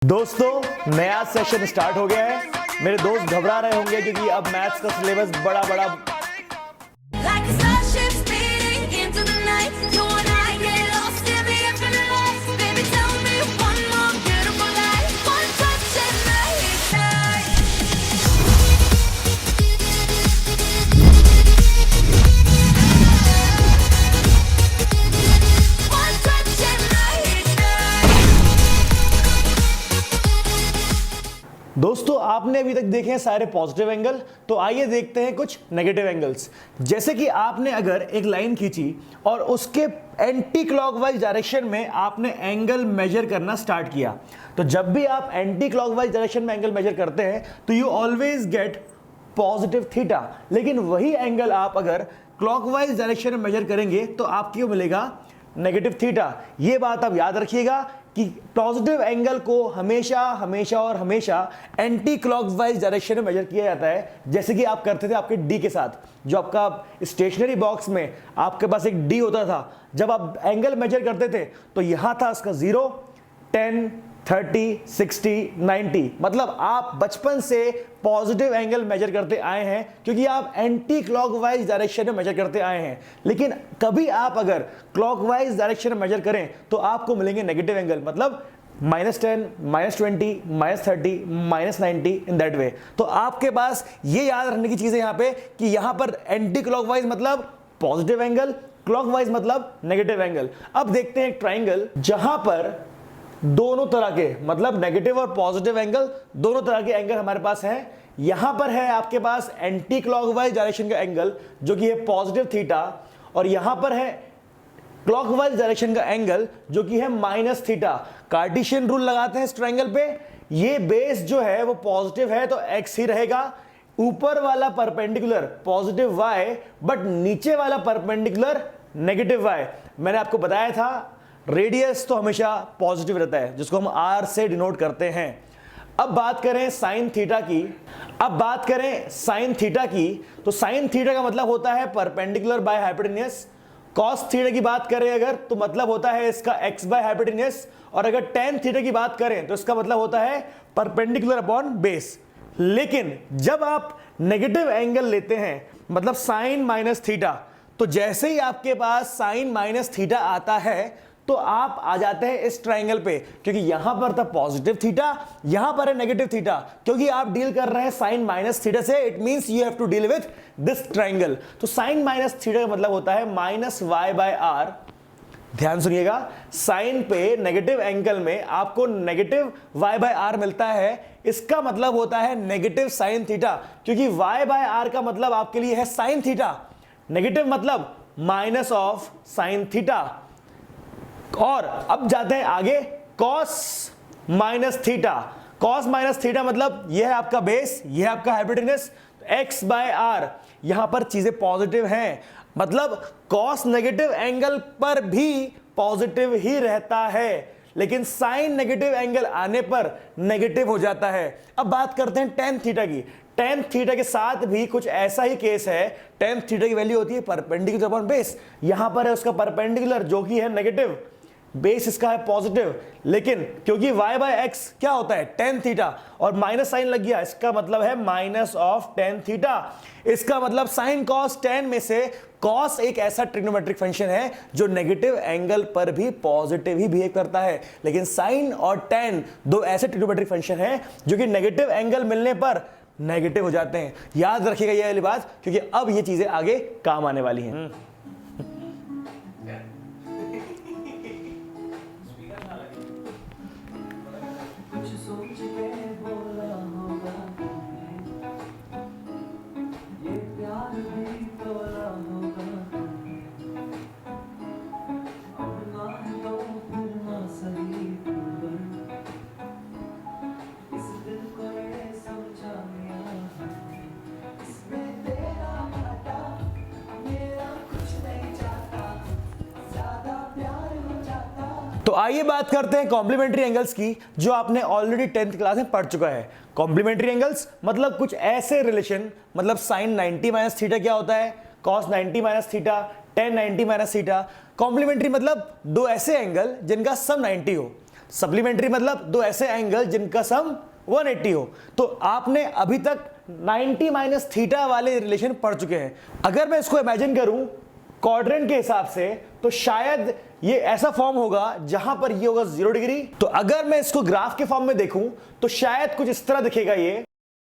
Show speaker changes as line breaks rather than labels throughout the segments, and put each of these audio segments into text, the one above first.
दोस्तों नया session start हो गया है। मेरे दोस्त घबरा रहे होंगे क्योंकि अब मैथ्स का सिलेबस बड़ा दोस्तों आपने अभी तक देखे हैं सारे पॉजिटिव एंगल, तो आइए देखते हैं कुछ नेगेटिव एंगल्स। जैसे कि आपने अगर एक लाइन खींची और उसके एंटी क्लॉकवाइज डायरेक्शन में आपने एंगल मेजर करना स्टार्ट किया, तो जब भी आप एंटी क्लॉकवाइज डायरेक्शन में एंगल मेजर करते हैं तो you always get positive theta. लेकिन वही एंगल आप अगर क्लॉकवाइज डायरेक्शन में मेजर करेंगे तो आपको मिलेगा नेगेटिव थीटा। ये बात आप याद रखिएगा कि पॉजिटिव एंगल को हमेशा हमेशा और हमेशा एंटी क्लॉकवाइज डायरेक्शन में मेजर किया जाता है, जैसे कि आप करते थे आपके डी के साथ। जो आपका स्टेशनरी बॉक्स में आपके पास एक डी होता था, जब आप एंगल मेजर करते थे तो यहां था उसका 0, 10, 30, 60, 90। मतलब आप बचपन से पॉजिटिव एंगल मेजर करते आए हैं क्योंकि आप एंटी क्लॉकवाइज डायरेक्शन में मेजर करते आए हैं। लेकिन कभी आप अगर क्लॉकवाइज डायरेक्शन में मेजर करें तो आपको मिलेंगे नेगेटिव एंगल, मतलब -10, -20, -30, -90 इन दैट वे। तो आपके पास ये याद रखने की चीजें यहां पे कि यहां पर एंटी क्लॉकवाइज मतलब पॉजिटिव एंगल, क्लॉकवाइज मतलब नेगेटिव एंगल। अब देखते हैं एक ट्राइंगल जहां पर दोनों तरह के मतलब नेगेटिव और पॉजिटिव एंगल, दोनों तरह के एंगल हमारे पास हैं। यहां पर है आपके पास एंटी क्लॉकवाइज डायरेक्शन का एंगल जो कि है पॉजिटिव थीटा, और यहां पर है क्लॉकवाइज डायरेक्शन का एंगल जो कि है माइनस थीटा। कार्टेशियन रूल लगाते हैं इस ट्राइंगल पे। ये बेस जो है वो पॉजिटिव है तो एक्स ही रहेगा, ऊपर वाला परपेंडिकुलर पॉजिटिव वाई, बट नीचे वाला परपेंडिकुलर नेगेटिव वाई। मैंने आपको बताया था रेडियस तो हमेशा पॉजिटिव रहता है, जिसको हम आर से डिनोट करते हैं। अब बात करें साइन थीटा की। तो साइन थीटा का मतलब होता है perpendicular by hypotenuse. Cos theta की बात करें अगर तो मतलब होता है इसका एक्स बाय हाइपोटेन्यूस, और अगर टेन थीटा की बात करें तो इसका मतलब होता है परपेंडिकुलर अपॉन बेस। लेकिन जब आप नेगेटिव एंगल लेते हैं मतलब साइन माइनस थीटा, तो जैसे ही आपके पास साइन माइनस थीटा आता है तो आप आ जाते हैं इस ट्राइंगल पे, क्योंकि यहां पर था पॉजिटिव थीटा, यहां पर है नेगेटिव थीटा। क्योंकि आप डील कर रहे हैं साइन माइनस थीटा से, it means you have to deal with this triangle. तो साइन माइनस थीटा का मतलब होता है माइनस वाई बाय आर। ध्यान सुनिएगा, साइन पे नेगेटिव एंगल में आपको नेगेटिव वाई बाय आर मिलता है, इसका मतलब होता है नेगेटिव साइन थीटा, क्योंकि वाई बाय आर का मतलब आपके लिए है साइन थीटा, नेगेटिव मतलब माइनस ऑफ साइन थीटा। और अब जाते हैं आगे, cos minus theta. Cos minus theta मतलब यह है आपका बेस, यह है आपका हाइपोटेन्यूस, एक्स बाय आर। यहां पर चीजें पॉजिटिव हैं, मतलब कॉस नेगेटिव एंगल पर भी पॉजिटिव ही रहता है, लेकिन साइन नेगेटिव एंगल आने पर नेगेटिव हो जाता है। अब बात करते हैं टेन थीटा की। टेन थीटा के साथ भी कुछ ऐसा ही केस है। टेन थीटा की वैल्यू होती है परपेंडिकुलर अपॉन बेस। यहां पर है उसका परपेंडिकुलर जो कि है नेगेटिव, बेस इसका है पॉजिटिव, लेकिन क्योंकि y बाय एक्स क्या होता है टेन थीटा और माइनस साइन लग गया, इसका मतलब है माइनस ऑफ टेन थीटा। इसका मतलब साइन कॉस टेन में से कॉस एक ऐसा ट्रिग्नोमेट्रिक फंक्शन है जो नेगेटिव एंगल पर भी पॉजिटिव ही बिहेव करता है, लेकिन साइन और टेन दो ऐसे ट्रिग्नोमेट्रिक फंक्शन हैं जो कि नेगेटिव एंगल मिलने पर नेगेटिव हो जाते हैं। याद रखिएगा ये वाली बात, क्योंकि अब ये चीजें आगे काम आने वाली हैं। तो आइए बात करते हैं कॉम्प्लीमेंट्री एंगल्स की, जो आपने ऑलरेडी 10th क्लास में पढ़ चुका है। कॉम्प्लीमेंट्री एंगल्स मतलब कुछ ऐसे रिलेशन, मतलब साइन 90 माइनस थीटा क्या होता है, cos 90 minus theta, tan 90 minus theta. Complementary मतलब दो ऐसे एंगल जिनका सम 90 हो। सप्लीमेंट्री मतलब दो ऐसे एंगल जिनका सम 180 हो। तो आपने अभी तक 90 माइनस थीटा वाले रिलेशन पढ़ चुके हैं। अगर मैं इसको इमेजिन करूं क्वाड्रेंट के हिसाब से तो शायद ये ऐसा फॉर्म होगा जहां पर ये होगा 0 डिग्री। तो अगर मैं इसको ग्राफ के फॉर्म में देखूं तो शायद कुछ इस तरह दिखेगा, ये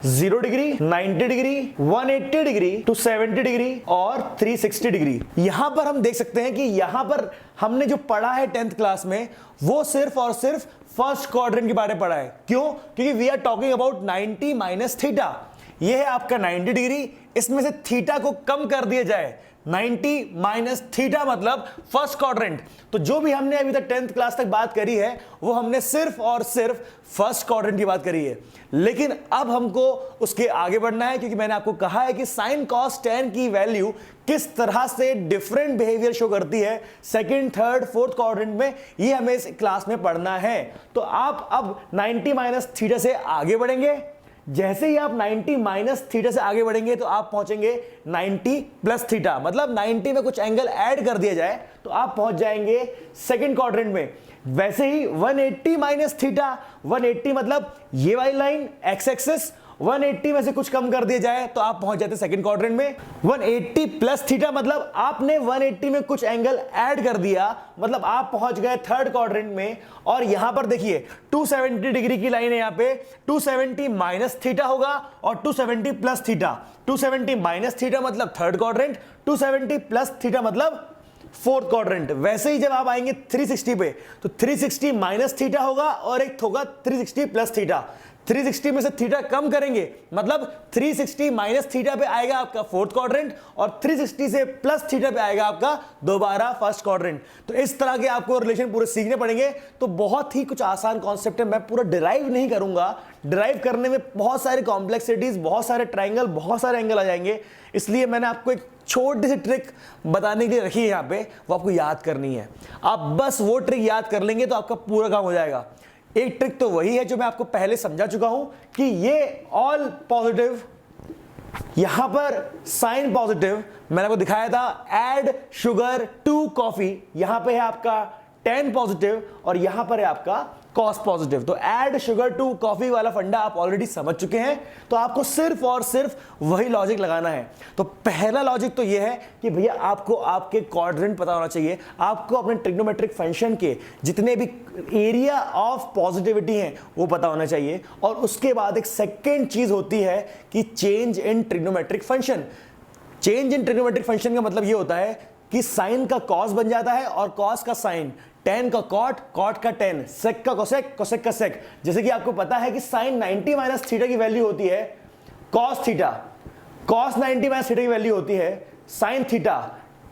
0 डिग्री, 90 डिग्री, 180 डिग्री, 270 डिग्री और 360 डिग्री। यहां पर हम देख सकते हैं कि यहां पर हमने जो पढ़ा है 10th क्लास में वो सिर्फ और सिर्फ फर्स्ट क्वाड्रेंट के बारे में पढ़ा है। क्यों? क्योंकि we are talking about 90 minus theta. ये है आपका 90 डिग्री, इसमें से थीटा को कम कर दिया जाए, 90 माइनस थीटा मतलब फर्स्ट क्वाड्रेंट। तो जो भी हमने अभी तक 10th क्लास तक बात करी है वो हमने सिर्फ और सिर्फ फर्स्ट क्वाड्रेंट की बात करी है। लेकिन अब हमको उसके आगे बढ़ना है, क्योंकि मैंने आपको कहा है कि साइन कॉस टेन की वैल्यू किस तरह से डिफरेंट बिहेवियर शो करती है सेकंड, थर्ड, फोर्थ क्वाड्रेंट में, ये हमें इस क्लास में पढ़ना है। तो आप अब 90 माइनस थीटा से आगे बढ़ेंगे। जैसे ही आप 90 माइनस थीटा से आगे बढ़ेंगे तो आप पहुंचेंगे 90 प्लस थीटा, मतलब 90 में कुछ एंगल ऐड कर दिया जाए तो आप पहुंच जाएंगे सेकंड क्वाड्रेंट में। वैसे ही 180 माइनस थीटा, 180 मतलब ये वाली लाइन एक्स एक्सिस, 180 में से कुछ कम कर दिया जाए तो आप पहुंच जाते सेकंड क्वाड्रेंट में। 180 प्लस थीटा मतलब आपने 180 में कुछ एंगल ऐड कर दिया, मतलब आप पहुंच गए थर्ड क्वाड्रेंट में। और यहां पर देखिए 270 डिग्री की लाइन है, यहां पे 270 माइनस थीटा होगा और 270 प्लस थीटा। 270 माइनस थीटा मतलब थर्ड क्वाड्रेंट, 270 प्लस थीटा मतलब फोर्थ क्वाड्रेंट। वैसे ही जब आप आएंगे 360 पे तो 360 माइनस थीटा होगा और एक होगा 360 प्लस थीटा। 360 में से थीटा कम करेंगे मतलब 360 माइनस थीटा पे आएगा आपका फोर्थ क्वाड्रेंट और 360 से प्लस थीटा पे आएगा आपका दोबारा फर्स्ट क्वाड्रेंट। तो इस तरह के आपको रिलेशन पूरे सीखने पड़ेंगे। तो बहुत ही कुछ आसान कॉन्सेप्ट है, मैं पूरा डिराइव नहीं करूंगा। डिराइव करने में बहुत सारे कॉम्प्लेक्सिटीज, बहुत सारे ट्राइंगल, बहुत सारे एंगल आ जाएंगे। इसलिए मैंने आपको एक छोटी सी ट्रिक बताने के लिए रखी है यहाँ पे, वो आपको याद करनी है। आप बस वो ट्रिक याद कर लेंगे तो आपका पूरा काम हो जाएगा। एक ट्रिक तो वही है जो मैं आपको पहले समझा चुका हूं कि ये ऑल पॉजिटिव, यहां पर साइन पॉजिटिव, मैंने आपको दिखाया था ऐड शुगर टू कॉफी, यहां पे है आपका टेन पॉजिटिव और यहां पर है आपका कॉस पॉजिटिव। तो ऐड शुगर टू कॉफी वाला फंडा आप ऑलरेडी समझ चुके हैं, तो आपको सिर्फ और सिर्फ वही लॉजिक लगाना है। तो पहला लॉजिक तो यह है कि भैया आपको आपके क्वाड्रेंट पता होना चाहिए, आपको अपने ट्रिग्नोमेट्रिक फंक्शन के जितने भी एरिया ऑफ पॉजिटिविटी हैं वो पता होना चाहिए। और उसके बाद एक सेकेंड चीज होती है कि change in trigonometric function. Change in trigonometric function का मतलब ये होता है कि साइन का कॉस बन जाता है और कॉस का साइन, टेन का कॉट, कॉट का टेन, सेक का कोसेक, कोसेक का सेक। जैसे कि आपको पता है कि साइन 90 माइनस थीटा की वैल्यू होती है cos theta, cos 90 minus theta की वैल्यू होती है sine theta,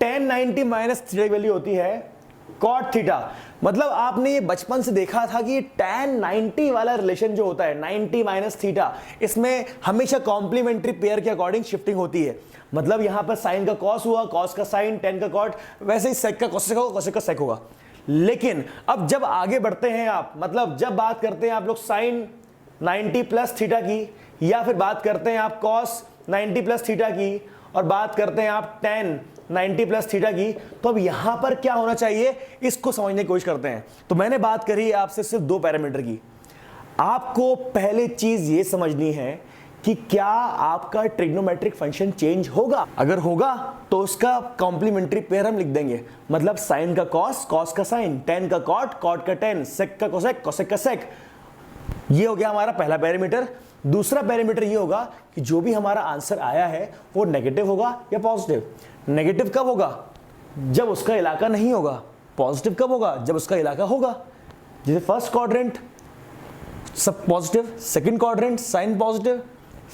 tan 90 minus theta की वैल्यू होती है कॉट थीटा। मतलब आपने ये बचपन से देखा था कि ये tan 90 वाला रिलेशन जो होता है 90 माइनस थीटा, इसमें हमेशा कॉम्प्लीमेंट्री पेयर के अकॉर्डिंग शिफ्टिंग होती है। मतलब यहां पर साइन का कॉस हुआ, कॉस का साइन, टेन का कॉट, वैसे ही सेक का कोसेक होगा, कोसेक का सेक होगा। लेकिन अब जब आगे बढ़ते हैं आप, मतलब जब बात करते हैं आप लोग साइन 90 प्लस थीटा की, या फिर बात करते हैं आप कॉस 90 प्लस थीटा की, और बात करते हैं आप टेन 90 प्लस थीटा की, तो अब यहां पर क्या होना चाहिए इसको समझने की कोशिश करते हैं। तो मैंने बात करी आपसे सिर्फ दो पैरामीटर की। आपको पहले चीज ये समझनी है कि क्या आपका ट्रिग्नोमेट्रिक फंक्शन चेंज होगा। अगर होगा तो उसका कॉम्प्लीमेंट्री पेयर हम लिख देंगे, मतलब साइन का कॉस, कॉस का साइन, टेन का कॉट, कॉट का टेन, सेक का कोसेक, कोसेक का सेक। ये हो गया हमारा पहला पैरामीटर। दूसरा पैरामीटर ये होगा कि जो भी हमारा आंसर आया है वो नेगेटिव होगा या पॉजिटिव। नेगेटिव कब होगा? जब उसका इलाका नहीं होगा। पॉजिटिव कब होगा? जब उसका इलाका होगा। जैसे फर्स्ट क्वाड्रेंट सब positive, second quadrant sine positive,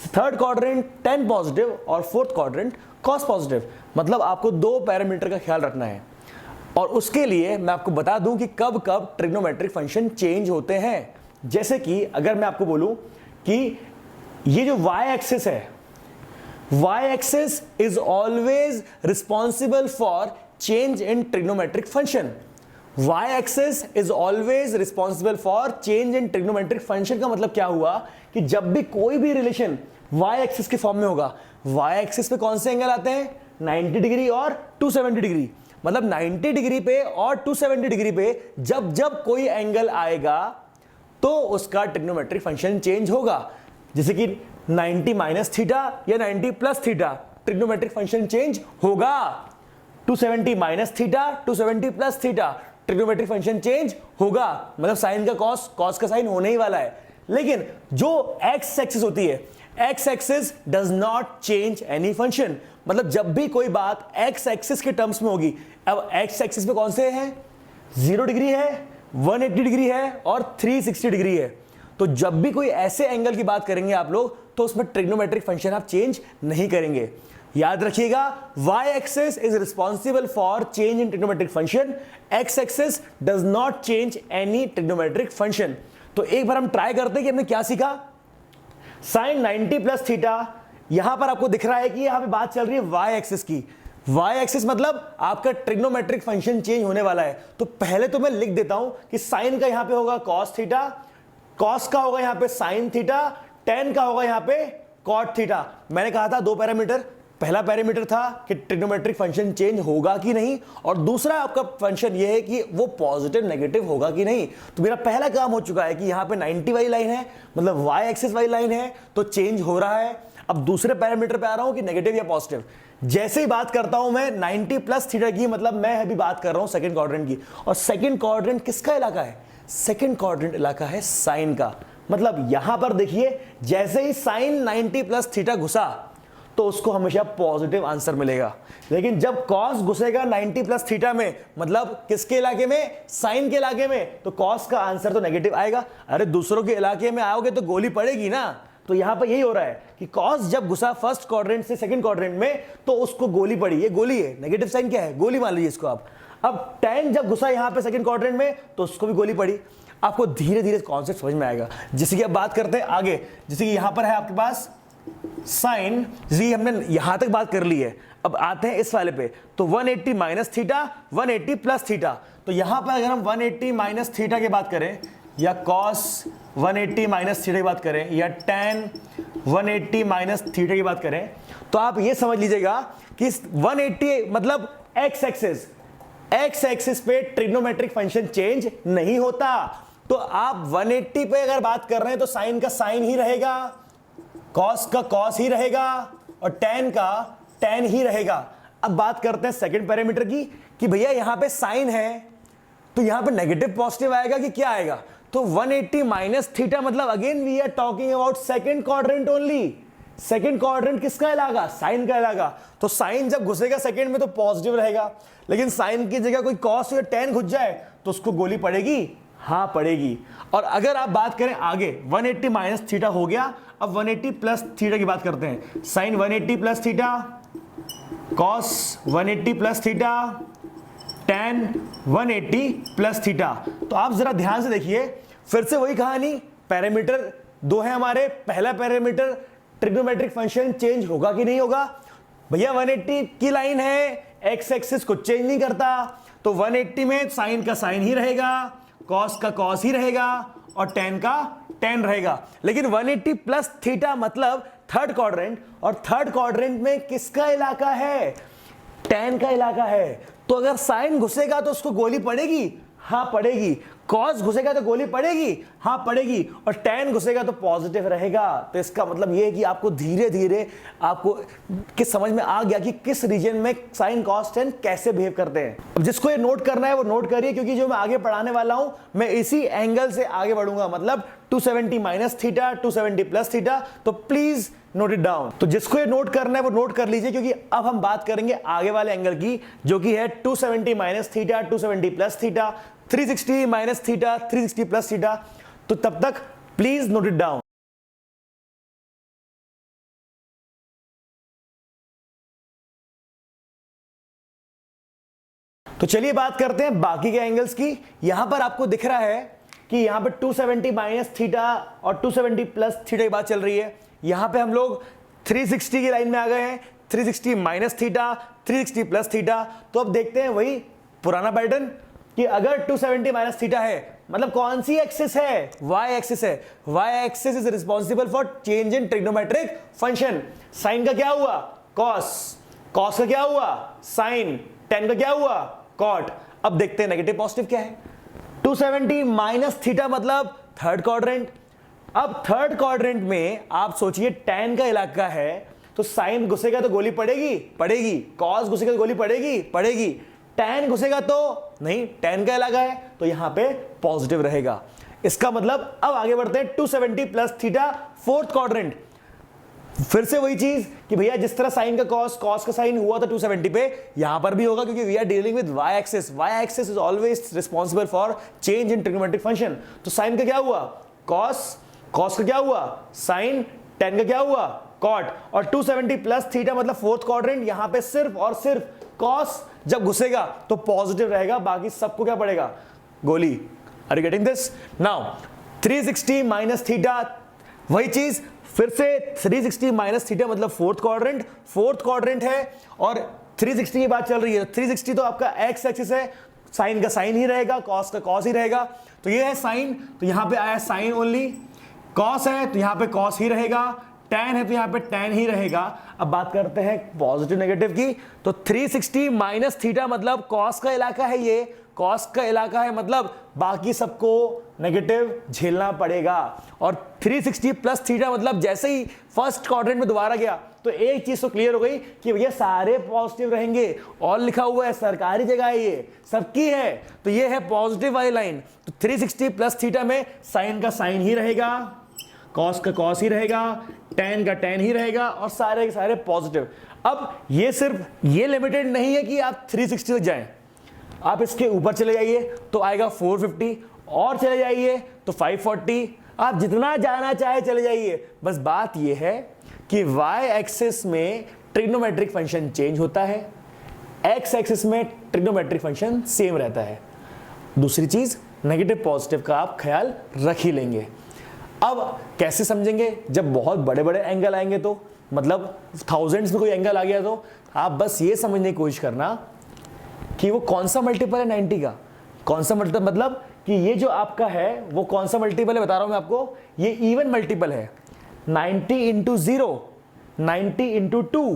third quadrant tan positive और फोर्थ क्वाड्रेंट कॉस पॉजिटिव। मतलब आपको दो पैरामीटर का ख्याल रखना है। और उसके लिए मैं आपको बता दूं कि कब कब ट्रिग्नोमेट्रिक फंक्शन चेंज होते हैं। जैसे कि अगर मैं आपको बोलूं कि ये जो y एक्सिस है, y axis is always responsible for change in trigonometric function. y axis is always responsible for change in trigonometric function का मतलब क्या हुआ कि जब भी कोई भी रिलेशन y एक्सिस के फॉर्म में होगा, y एक्सिस पे कौन से एंगल आते हैं? 90 डिग्री और 270 डिग्री। मतलब 90 डिग्री पे और 270 डिग्री पे जब जब कोई एंगल आएगा तो उसका ट्रिग्नोमेट्रिक फंक्शन चेंज होगा। जैसे कि 90 माइनस थीटा या 90 plus theta, trigonometric function change होगा। 270 minus theta, 270 plus theta, trigonometric function change होगा। मतलब साइन का कॉस, कॉस का साइन होने ही वाला है। लेकिन जो एक्स एक्सिस होती है, x axis does not change any function. मतलब जब भी कोई बात एक्स एक्सिस के टर्म्स में होगी, अब एक्स एक्सिस पे कौन से हैं, 0 डिग्री है, 180 डिग्री है और 360 डिग्री है। तो जब भी कोई ऐसे एंगल की बात करेंगे आप लोग, तो उसमें ट्रिग्नोमेट्रिक फंक्शन आप चेंज नहीं करेंगे। याद रखिएगा, y axis is responsible for change in trigonometric function, x axis does not change any trigonometric function. तो एक बार हम ट्राई करते हैं कि हमने क्या सीखा। साइन 90 प्लस थीटा, यहां पर आपको दिख रहा है कि यहां पे बात चल रही है y एक्सिस की। y एक्सिस मतलब आपका ट्रिग्नोमेट्रिक फंक्शन चेंज होने वाला है। तो पहले तो मैं लिख देता हूं कि साइन का यहां पे होगा cos थीटा, cos का होगा यहां पे sin थीटा, tan का होगा यहां पे cot थीटा। मैंने कहा था दो पैरामीटर, पहला पैरामीटर था कि ट्रिग्नोमेट्रिक फंक्शन चेंज होगा कि नहीं, और दूसरा आपका फंक्शन यह है कि वो पॉजिटिव नेगेटिव होगा कि नहीं। तो मेरा पहला काम हो चुका है कि यहां पे 90 वाली लाइन है, मतलब y एक्सिस वाली लाइन है, तो चेंज हो रहा है। अब दूसरे पैरामीटर पे आ रहा हूं कि नेगेटिव या पॉजिटिव। जैसे ही बात करता हूं मैं 90 प्लस थीटा की, मतलब मैं अभी बात कर रहा हूं सेकंड क्वाड्रेंट की। और सेकंड क्वाड्रेंट किसका इलाका है, सेकंड क्वाड्रेंट इलाका है साइन का। मतलब यहां पर देखिए, जैसे ही साइन 90 प्लस थीटा घुसा तो उसको हमेशा पॉजिटिव आंसर मिलेगा। लेकिन जब कॉस घुसेगा 90 प्लस थीटा में, मतलब किसके इलाके में, साइन के इलाके में, तो कॉस का आंसर तो नेगेटिव आएगा। अरे दूसरों के इलाके में आओगे तो गोली पड़ेगी ना। तो यहां पर यही हो रहा है कि कॉस जब घुसा फर्स्ट क्वाड्रेंट से सेकंड क्वाड्रेंट में तो उसको गोली पड़ी। ये गोली है, नेगेटिव साइन क्या है, गोली मान लीजिए इसको आप। अब tan जब घुसा यहां पे सेकंड क्वाड्रेंट में तो उसको भी गोली पड़ी। आपको धीरे धीरे कॉन्सेप्ट समझ में आएगा। जैसे कि अब बात करते हैं आगे, जैसे कि यहां पर है आपके पास साइन, जी हमने यहां तक बात कर ली है। अब आते हैं इस वाले पे, तो 180 माइनस थीटा, 180 प्लस थीटा। तो यहां पर अगर हम 180 माइनस थीटा की बात करें, या कॉस 180 माइनस थीटा की बात करें, या tan 180 माइनस थीटा की बात करें, तो आप ये समझ लीजिएगा कि 180 मतलब एक्स एक्सिस, एक्स एक्सिस पे ट्रिग्नोमेट्रिक फंक्शन चेंज नहीं होता। तो आप 180 पे अगर बात कर रहे हैं तो साइन का साइन ही रहेगा, कॉस का कॉस ही रहेगा और tan का tan ही रहेगा। अब बात करते हैं सेकंड पैरामीटर की कि भैया यहां पे साइन है तो यहां पे नेगेटिव पॉजिटिव आएगा कि क्या आएगा। तो 180 माइनस थीटा मतलब again we are talking about second quadrant only. Second quadrant किसका इलाका, साइन का इलाका। तो साइन जब घुसेगा सेकंड में तो पॉजिटिव रहेगा, लेकिन साइन की जगह कोई कॉस या tan घुस जाए तो उसको गोली पड़ेगी, हाँ पड़ेगी। और अगर आप बात करें आगे, 180 माइनस थीटा हो गया, अब 180 प्लस थीटा की बात करते हैं। Sine 180 plus theta, cos 180 plus theta, tan 180 plus theta. तो आप जरा ध्यान से देखिए, फिर से वही कहानी, पैरामीटर दो है हमारे। पहला पैरामीटर ट्रिग्नोमेट्रिक फंक्शन चेंज होगा कि नहीं होगा। भैया 180 की लाइन है, एक्स एक्सिस को चेंज नहीं करता, तो 180 में साइन का साइन ही रहेगा, कॉस का कॉस ही रहेगा और tan का tan रहेगा। लेकिन 180 प्लस थीटा मतलब थर्ड क्वाड्रेंट, और थर्ड क्वाड्रेंट में किसका इलाका है, tan का इलाका है। तो अगर साइन घुसेगा तो उसको गोली पड़ेगी, हाँ पड़ेगी। कॉस घुसेगा तो गोली पड़ेगी, हाँ पड़ेगी। और tan घुसेगा तो पॉजिटिव रहेगा। तो इसका मतलब ये है कि आपको धीरे धीरे आपको किस समझ में आ गया कि किस रीजन में साइन कॉस tan कैसे बिहेव करते हैं। अब जिसको ये नोट करना है वो नोट करिए, क्योंकि जो मैं आगे पढ़ाने वाला हूं मैं इसी एंगल से आगे बढ़ूंगा, मतलब 270 माइनस थीटा, 270 प्लस थीटा। तो प्लीज नोट इट डाउन। तो जिसको ये नोट करना है वो नोट कर लीजिए, क्योंकि अब हम बात करेंगे आगे वाले एंगल की, जो कि है 270 minus theta, 270 plus theta, 360 minus theta, 360 plus theta. तो तब तक प्लीज नोट इट डाउन। तो चलिए बात करते हैं बाकी के एंगल्स की। यहां पर आपको दिख रहा है कि यहां पर 270 माइनस थीटा और 270 प्लस थीटा की बात चल रही है। यहां पे हम लोग 360 की लाइन में आ गए हैं, 360 माइनस थीटा, 360 प्लस थीटा। तो अब देखते हैं वही पुराना पैटर्न कि अगर 270 माइनस थीटा है, मतलब कौन सी एक्सिस है, y एक्सिस है। y axis is responsible for change in trigonometric function. Sine का क्या हुआ, cos, cos का क्या हुआ, साइन, 10 का क्या हुआ कॉट। अब देखते हैं नेगेटिव पॉजिटिव क्या है। 270 माइनस थीटा मतलब थर्ड क्वाड्रेंट। अब थर्ड क्वाड्रेंट में आप सोचिए tan का इलाका है तो साइन घुसेगा तो गोली पड़ेगी पड़ेगी, कॉस घुसेगा तो गोली पड़ेगी पड़ेगी, tan घुसेगा तो नहीं, tan का इलाका है तो यहां पे पॉजिटिव रहेगा। इसका मतलब अब आगे बढ़ते हैं 270 प्लस थीटा फोर्थ क्वाड्रेंट। फिर से वही चीज कि भैया जिस तरह साइन का कॉस का साइन हुआ था 270 पे, यहां पर भी होगा क्योंकि we are dealing with y axis. y axis is always responsible for change in trigonometric function. तो साइन का क्या हुआ कॉस का क्या हुआ साइन, tan का क्या हुआ कॉट, और 270 प्लस थीटा मतलब फोर्थ क्वाड्रेंट। यहां पे सिर्फ और सिर्फ कॉस जब घुसेगा तो पॉजिटिव रहेगा, बाकी सबको क्या पड़ेगा गोली। Are you getting this? Now 360 minus theta, वही चीज फिर से 360 माइनस थीटा मतलब फोर्थ क्वाड्रेंट है और 360 की बात चल रही है। 360 तो आपका एक्स एक्सिस है, साइन का साइन ही रहेगा, कॉस का कॉस ही रहेगा। तो ये है साइन, तो यहां पे आया साइन ओनली, कॉस है तो यहां पे कॉस ही रहेगा, tan है तो यहां पे tan ही रहेगा। अब बात करते हैं पॉजिटिव नेगेटिव की। तो 360 माइनस थीटा मतलब कॉस का इलाका है, ये कॉस का इलाका है मतलब बाकी सबको नेगेटिव झेलना पड़ेगा। और 360 प्लस थीटा मतलब जैसे ही फर्स्ट क्वाड्रेंट में दोबारा गया तो एक चीज तो क्लियर हो गई कि भैया सारे पॉजिटिव रहेंगे। और लिखा हुआ है सरकारी जगह है, ये सबकी है, तो ये है पॉजिटिव वाली लाइन। तो 360 प्लस थीटा में साइन का साइन ही रहेगा, कॉस का कॉस ही रहेगा, tan का tan ही रहेगा और सारे के सारे पॉजिटिव। अब ये सिर्फ ये लिमिटेड नहीं है कि आप 360 तक जाएं, आप इसके ऊपर चले जाइए तो आएगा 450, और चले जाइए तो 540, आप जितना जाना चाहे चले जाइए। बस बात यह है कि y एक्सिस में ट्रिग्नोमेट्रिक फंक्शन चेंज होता है, x एक्सिस में ट्रिग्नोमेट्रिक फंक्शन सेम रहता है। दूसरी चीज नेगेटिव पॉजिटिव का आप ख्याल रख ही लेंगे। अब कैसे समझेंगे? जब बहुत बड़े बड़े एंगल आएंगे तो मतलब थाउजेंड्स में कोई एंगल आ गया तो आप बस ये समझने की कोशिश करना कि वो कौन सा मल्टीपल है 90 का। कौन सा मल्टीपल मतलब कि ये जो आपका है वो कौन सा मल्टीपल है बता रहा हूं मैं आपको, ये इवन मल्टीपल है। 90 इंटू 0, 90 इंटू 2,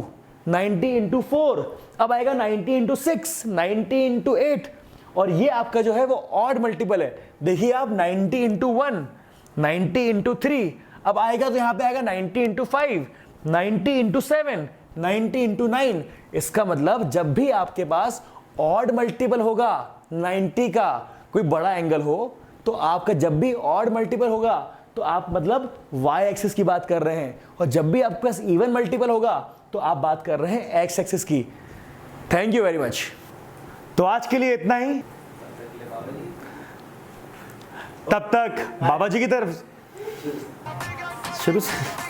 90 इंटू 4, अब आएगा 90 इंटू 6, 90 इंटू 8, और ये आपका जो है वो ऑड मल्टीपल है। देखिए आप 90 इंटू 1, 90 इंटू 3, अब आएगा तो यहां पे आएगा 90 इंटू 5, 90 इंटू 7, 90 इंटू 9। इसका मतलब जब भी आपके पास ऑड मल्टीपल होगा 90 का, कोई बड़ा एंगल हो, तो आपका जब भी ऑड मल्टीपल होगा तो आप मतलब y एक्सिस की बात कर रहे हैं, और जब भी आपके पास इवन मल्टीपल होगा तो आप बात कर रहे हैं x एक्सिस की। Thank you very much. तो आज के लिए इतना ही, तब तक बाबा जी की तरफ शुरू से